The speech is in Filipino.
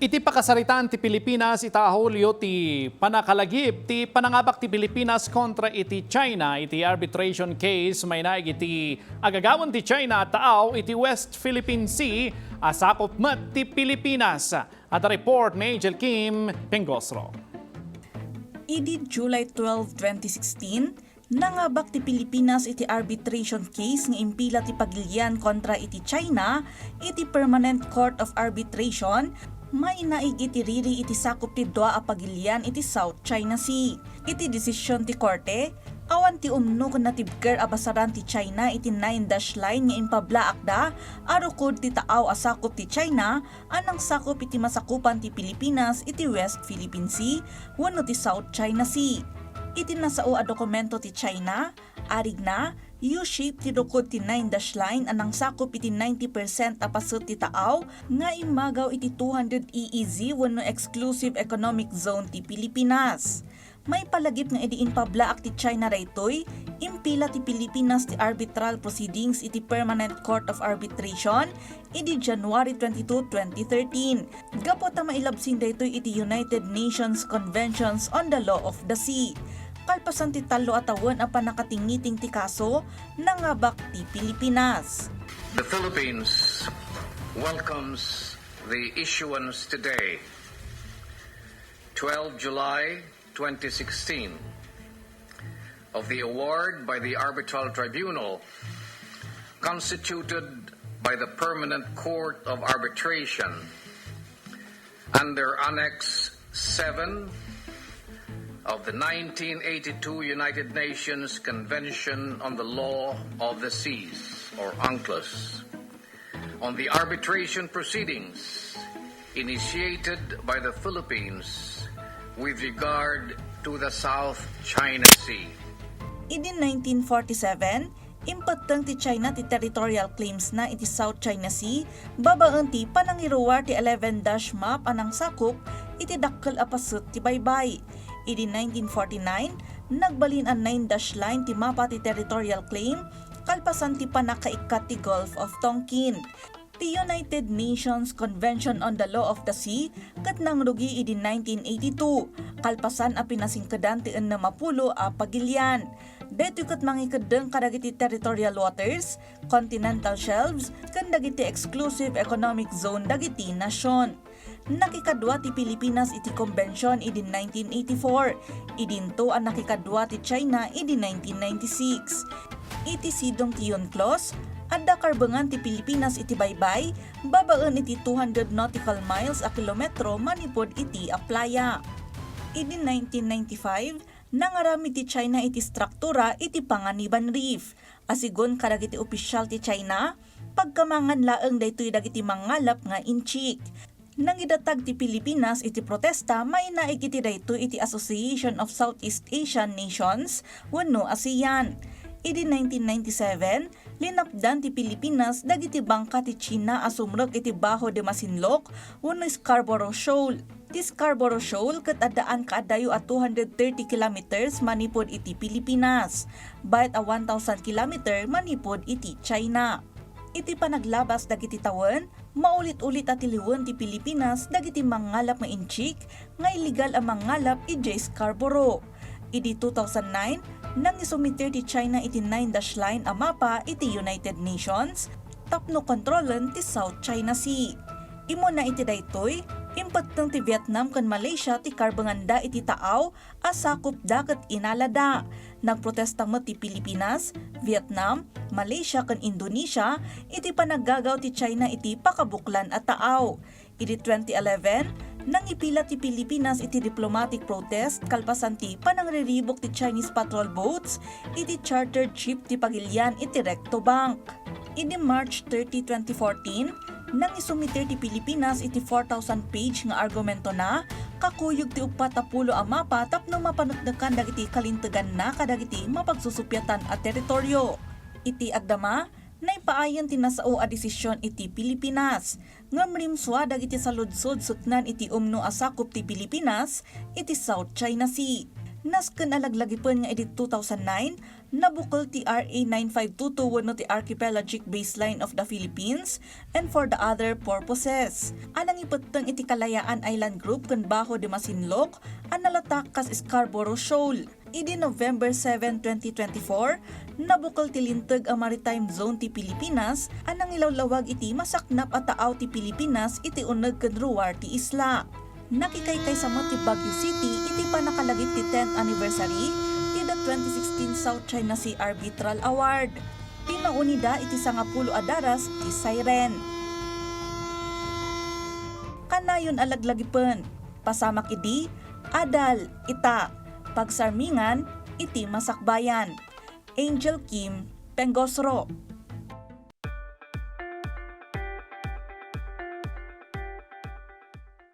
Iti pakasaritaan ti Pilipinas itahulyo ti panakalagip ti panangabak ti Pilipinas kontra iti China iti arbitration case may naig iti agagawan ti China taaw iti West Philippine Sea asakop met ti Pilipinas. At a report ni Anjel Kim Pengosro. Idi July 12, 2016, nangabak ti Pilipinas iti arbitration case nga impila ti pagilian kontra iti China iti Permanent Court of Arbitration may naig iti riri iti sakop ti dua a pagilian iti South China Sea. Iti desisyon ti korte, awan ti umno ken natibker a basaran ti China iti 9-dash line nga impablaak da arukod ti taaw a sakop ti China anang sakop iti masakupan ti Pilipinas iti West Philippine Sea wenno ti South China Sea. Iti nasao a dokumento ti China, arig na, U-shape ti rukod ti 9-dash line anang sakop iti 90% apasot ti taaw nga imagaw iti 200 EEZ wenno exclusive economic zone ti Pilipinas. May palagip nga idiin pablaak ti China raytoy, impila ti Pilipinas ti arbitral proceedings iti Permanent Court of Arbitration iti January 22, 2013. Gapo ta mailabsin daytoy iti United Nations Conventions on the Law of the Sea. Kalpasan ti talo atawan a panakatingiting ti kaso nangabak ti Pilipinas. The Philippines welcomes the issuance today, 12 July 2016, of the award by the Arbitral Tribunal constituted by the Permanent Court of Arbitration under Annex 7 of the 1982 United Nations Convention on the Law of the Seas, or UNCLOS, on the arbitration proceedings initiated by the Philippines with regard to the South China Sea. In 1947, impatang ti China ti territorial claims na iti South China Sea, babaan ti panangiruwar ti 11-dash map anang sakop iti dakkel apasut ti baybay. Idi 1949, nagbalin ang 9-dash line ti mapa ti territorial claim, kalpasan ti panakaikat ti Gulf of Tonkin. Ti United Nations Convention on the Law of the Sea, kat nang rugi idi 1982, kalpasan a pinasingkadan ti 60 a pagilian. Dito kat mangikadeng kadagiti territorial waters, continental shelves, kan dagiti exclusive economic zone dagiti nasyon. Nakikadwa ti Pilipinas iti konbensyon idi 1984, idinto ang nakikadwa ti China idi 1996. Iti sidong ti UNCLOS, adda karbengan ti Pilipinas iti baybay, babaan iti 200 nautical miles a kilometro manipod iti a playa. Idi 1995, nangarami ti China iti struktura iti Panganiban Reef. Asigon kadagiti opisyal ti China, pagkamangan laeng daytoy dagiti mangalap nga inchik. Nang idatag ti Pilipinas iti protesta, may naig iti daytoy iti Association of Southeast Asian Nations wenno ASEAN. Idi 1997, linapdan ti Pilipinas dagiti bangka ti China asumrek iti Baho de Masinloc wenno Scarborough Shoal. Ti Scarborough Shoal ket addaan kaadayo at 230 kilometers manipod iti Pilipinas, bayat a 1,000 kilometer manipod iti China. Iti panaglabas dagiti tawen, maulit-ulit at tiliwan ti Pilipinas dagiti mangalap nga inchik nga illegal ang mangalap iti Scarborough. Idi 2009, nang isumiter ti China iti 9-dash line a mapa iti United Nations, tapno kontrolen ti South China Sea. Imo na iti daytoy, impateng ti Vietnam ken Malaysia ti karbanganda iti taaw asakop daket inalada. Nagprotesta met ti Pilipinas, Vietnam, Malaysia ken Indonesia iti panaggagaw ti China iti pakabuklan a taaw. Iti 2011, nang ipila ti Pilipinas iti diplomatic protest kalpasan ti panangriribok ti Chinese patrol boats iti chartered ship ti pagilian iti Recto Bank. Iti March 30, 2014, nang isumiter ti Pilipinas iti 4,000-page nga argumento na kakuyog ti 40 a mapa tapno mapanutdekan dagiti kalintegan na kadagiti mapagsusupyatan at teritoryo. Iti agdama, naipaayan ti nasao a desisyon iti Pilipinas. Ngamrimswa dagiti saludsod sutnan iti umno asakop ti Pilipinas iti South China Sea. Nasken alaglagipon nga edit 2009, nabukol ti RA 9522 no ti Archipelagic Baseline of the Philippines and for the other purposes. Anang ipeteng iti Kalayaan Island Group ken Bajo de Masinloc an nalatak kas Scarborough Shoal. Idi November 7, 2024, nabukol ti linteg ang maritime zone ti Pilipinas anang ilawlawag iti masaknap at taaw ti Pilipinas iti uneg ken ruwar ti isla. Nakikaykay sa ti Baguio City iti panakalagip ti 10th anniversary ti the 2016 South China Sea Arbitral Award. Pinaunida iti 10 adaras ti Siren. Kanayon alaglagipon, pasamak idi, adal, ita, pagsarmingan, iti masakbayan. Anjel Kim Pengosro.